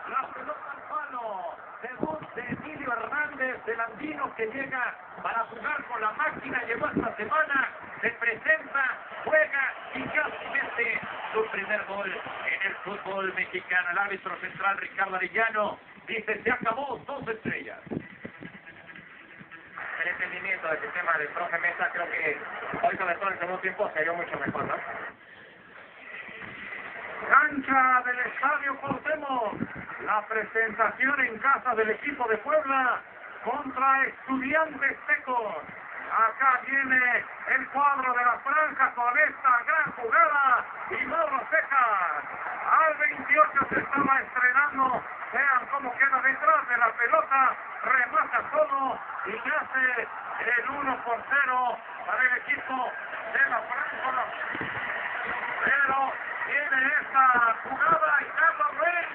La pelota al palo. Debut de Emilio Hernández, del andino que llega para jugar con la máquina. Llegó esta semana, se presenta, juega y casi mete su primer gol en el fútbol mexicano. El árbitro central Ricardo Arellano dice: se acabó, 2 estrellas. El entendimiento del sistema del profe Mesa, creo que hoy sobre todo en el segundo tiempo se vio mucho mejor, ¿no? Cancha del Estadio Cuauhtémoc. La presentación en casa del equipo de Puebla contra Estudiantes Tecos. Acá viene el cuadro de la franja con esta gran jugada y Mauro Cejas. Al 28 se estaba estrenando. Vean cómo queda detrás de la pelota. Remata todo y hace el 1-0 para el equipo de la franja. Pero tiene esta jugada y Carlos Ruiz.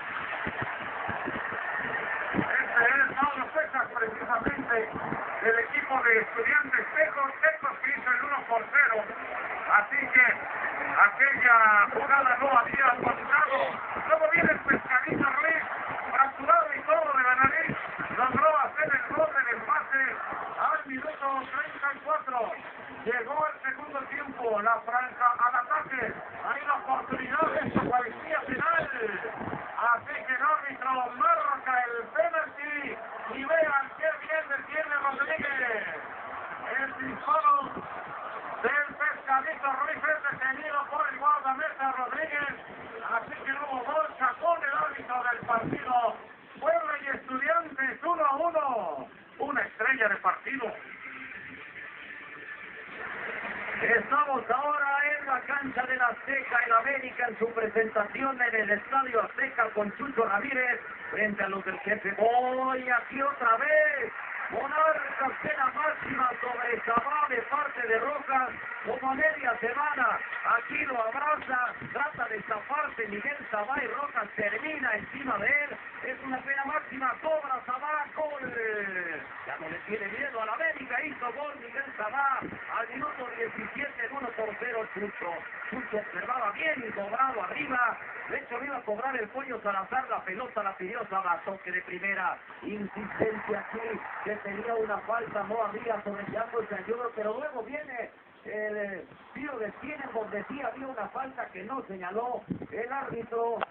Este es Mauro Cejas, precisamente, del equipo de Estudiantes Tecos que hizo el 1-0. Así que aquella jugada no había pasado. Luego viene el Pescadito Ruiz, fracturado y todo de la nariz. Logró hacer el gol del empate al minuto 34. Llegó el segundo tiempo, la franja al ataque. Hay la oportunidad de su policía final. Así que el árbitro marca el penalti y vean qué bien detiene Rodríguez. El disparo del Pescadito Ruiz es detenido por el guardameta Rodríguez. Así que no hubo gol, sacó el árbitro del partido. Puebla y Estudiantes 1-1. Una estrella de partido. Estamos ahora en la cancha del Azteca, el América en su presentación en el Estadio Azteca con Chucho Ramírez frente a los del jefe. Hoy aquí otra vez, Monarcas de la máxima sobre Sabá de parte de Rojas, como a media semana, aquí lo abraza, trata de zafarse Miguel Sabá y Rojas termina encima de él, es una pena máxima, cobra Sabá, gol. Ya no le tiene miedo a la América, hizo gol Miguel Sabá al minuto 17, 1-0 Chucho. Chucho observaba bien y cobrado arriba, de hecho iba a cobrar el Pollo Salazar, la pelota la pidió Sabá, toque de primera, insistencia aquí, que tenía una falta, no había sobre Yango Sayudo, pero luego viene el tiro de esquina en donde sí había una falta que no señaló el árbitro.